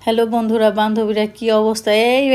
Hello বন্ধুরা বান্ধবীরা কি অবস্থা?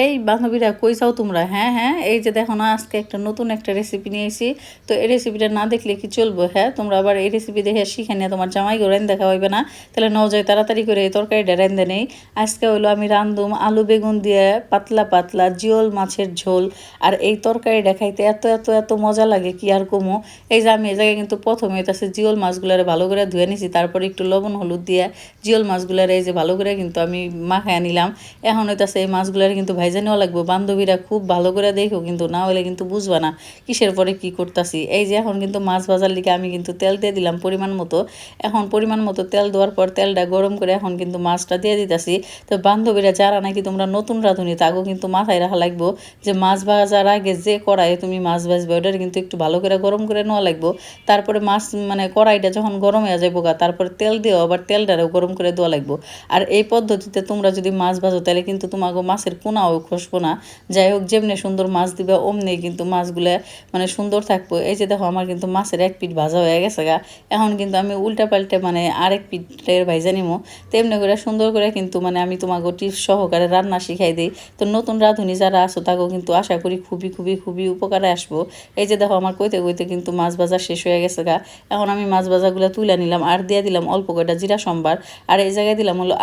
এই বান্ধবীরা কই যাও তোমরা? হ্যাঁ, এই যে দেখো না, আজকে নতুন একটা রেসিপি নিয়ে এসেছি। তো এই রেসিপিটা না দেখলে কি চলবো? হ্যাঁ, তোমরা আবার এই রেসিপি দেখে শিখে নিয়ে তোমার জামাইকে রাইন দেখা হইবে না। তাহলে ন যায় তাড়াতাড়ি করে এই তরকারিটা রাইন্দে নেই। আজকে হলো আমি রান্ধুম আলু বেগুন দিয়ে পাতলা পাতলা জিওল মাছের ঝোল। আর এই তরকারিটা খাইতে এত এত এত মজা লাগে কি আর কমো। এই যে আমি এই জায়গায় কিন্তু প্রথমে হইতাছে জিওল মাছগুলারে ভালো করে ধুয়ে নিছি, তারপরে একটু লবণ হলুদ দিয়ে জিওল মাছগুলারে এই যে ভালো করে কিন্তু আমি মাখায় নিলাম। এখন হইতাছে এই মাছগুলার কিন্তু ভাইজা নেওয়া লাগবে। বান্ধবীরা খুব ভালো করে দেখো, কিন্তু না হলে কিন্তু বুঝবা না কিসের পরে কি করতেছি। এই যে এখন কিন্তু মাছ ভাজার লিগে আমি কিন্তু তেল দিয়ে দিলাম পরিমাণ মতো। এখন পরিমাণ মতো তেল দেওয়ার পর তেলটা গরম করে এখন কিন্তু মাছটা দিয়ে দিতেছি। তো বান্ধবীরা যারা নাকি তোমরা নতুন রাঁধুনি তাকেও কিন্তু মাথায় রাখা লাগবো যে মাছ ভাজার আগে যে কড়াইয়ে তুমি মাছ ভাজবে ওটার কিন্তু একটু ভালো করে গরম করে নেওয়া লাগবো। তারপরে মাছ মানে কড়াইটা যখন গরম হয়ে যাবো তারপরে তেল দিও, আবার তেলটারও গরম করে দেওয়া লাগবো। আর এই পদ্ধতিতে তোমরা যদি মাছ ভাজো তাহলে কিন্তু তোমাকে মাছের কোনাও খসবো না। যাই হোক, যেমনি সুন্দর মাছ দিবে অমনি কিন্তু মাছগুলো মানে সুন্দর থাকবো। এই যে দেখো আমার কিন্তু মাছের এক পিঠ ভাজা হয়ে গেছে গা। এখন কিন্তু আমি উল্টা পাল্টে মানে আরেক পিঠের ভাইজা নিমো। তেমনি করে সুন্দর করে কিন্তু মানে আমি তোমাকে টিপস সহকারে রান্না শিখাই দিই। তো নতুন রাঁধুনি যারা আছো তাকেও কিন্তু আশা করি খুবই খুবই খুবই উপকারে আসবো। এই যে দেখো আমার কইতে কইতে কিন্তু মাছ ভাজা শেষ হয়ে গেছে গা। এখন আমি মাছ ভাজাগুলো তুলে নিলাম আর দিয়ে দিলাম অল্প কয়টা জিরা সম্বার। আর এই জায়গায় দিলাম হলো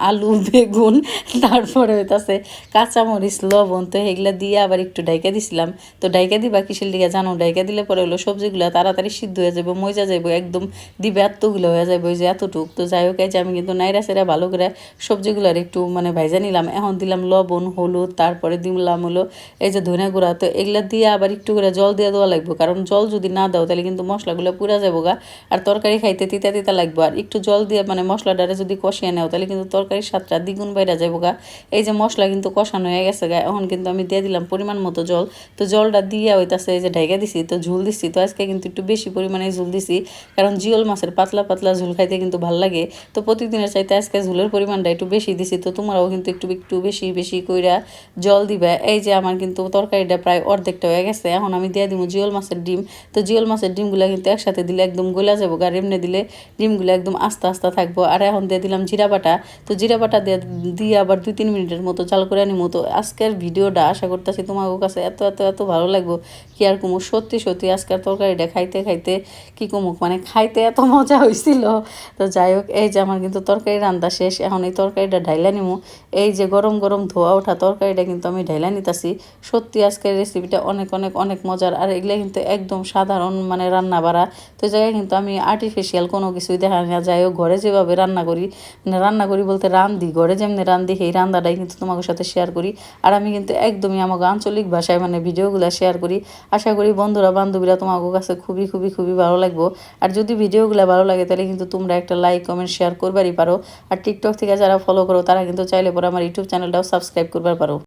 আলু বেগুন তারপরে হইতাছে কাঁচামরিচ লবণ। তো এগুলা দিয়ে আবার একটু ডাইকা দিছিলাম। তো ডাইকা দিবা কিসের দিকে জানো? ডাইকা দিলে পরে হলো সবজিগুলো তাড়াতাড়ি সিদ্ধ হয়ে যাবে, মজা যাইব একদম, দিবে এতগুলো হয়ে যাবে ওই যে এতটুক। তো যাই হোক, এই যে আমি কিন্তু নাইরা সেরা ভালো করে সবজিগুলোর একটু মানে ভাইজা নিলাম। এখন দিলাম লবণ হলুদ, তারপরে দিলাম হলো এই যে ধনে গুঁড়া। তো এগুলা দিয়ে আবার একটু করে জল দিয়ে দেওয়া লাগবে, কারণ জল যদি না দাও তাহলে কিন্তু মশলাগুলো পুড়া যাবো গা। আর তরকারি খাইতে তিতা তিতা লাগবে। আর একটু জল দিয়ে মানে মশলাটারে যদি কষিয়ে নেও তাহলে কিন্তু তরকারির স্বাদটা দ্বিগুণ বাইরে যাবো গা। এই যে মশলা কিন্তু কষানো হয়ে গেছে গা। এখন কিন্তু আমি দিয়ে দিলাম পরিমাণ মতো জল। তো জলটা দিয়ে হইতাছে এই যে ঢেকে দিছি, তো ঝুল দিছি। তো আজকে কিন্তু একটু বেশি পরিমাণে ঝুল দিছি, কারণ জিওল মাছের পাতলা পাতলা ঝুল খাইতে কিন্তু ভাল লাগে। তো প্রতিদিনের চাইতে আজকে ঝুলের পরিমাণটা একটু বেশি দিছি। তো তোমরাও কিন্তু একটু একটু বেশি বেশি কইরা জল দিবা। এই যে আমার কিন্তু তরকারিটা প্রায় অর্ধেকটা হয়ে গেছে। এখন আমি দিয়ে দিব জিওল মাছের ডিম। তো জিওল মাছের ডিমগুলো কিন্তু একসাথে দিলে একদম গলা যাবো, আর এমনি দিলে ডিমগুলো একদম আস্তে আস্তে থাকবো। আর এখন দিয়ে দিলাম জিরা বাটা। তো জিরা বাটা দিয়ে আবার 2-3 মিনিটের মতো চাল করে আনিমো। তো আজকের ভিডিওটা আশা করতেছি তোমার কাছে এত এত এত ভালো লাগবো কি আর কুমুক। সত্যি সত্যি আজকের তরকারিটা খাইতে খাইতে কি কুমুক, মানে খাইতে এত মজা হয়েছিল। তো যাই হোক, এই যে আমার কিন্তু তরকারি রান্না শেষ। এখন এই তরকারিটা ঢাইলা নিমু। এই যে গরম গরম ধোয়া ওঠা তরকারিটা কিন্তু আমি ঢাইলা নিতেছি। সত্যি আজকের রেসিপিটা অনেক অনেক অনেক মজার। আর এগুলো কিন্তু একদম সাধারণ মানে রান্না বাড়া। তো জায়গায় কিন্তু আমি আর্টিফিশিয়াল কোনো কিছুই দেখা না। যাই হোক, ঘরে যেভাবে রান্না করি, মানে রান্না করি বলতে রান্ধি, ঘরে যেমনি রান্ধি সেই রান্নাটাই কিন্তু তোমাদের সাথে শেয়ার করি। আর আমি কিন্তু একদমই আমাকে আঞ্চলিক ভাষায় মানে ভিডিওগুলো শেয়ার করি। আশা করি বন্ধুরা বান্ধবীরা তোমাদের কাছে খুবই খুবই খুবই ভালো লাগবো। আর যদি ভিডিওগুলো ভালো লাগে তাহলে কিন্তু তোমরা একটা লাইক কমেন্ট শেয়ার করবারই পারো। আর টিকটক থেকে যারা ফলো করো তারা কিন্তু চাইলে পরে আমার ইউটিউব চ্যানেলটাও সাবস্ক্রাইব করবার পারো।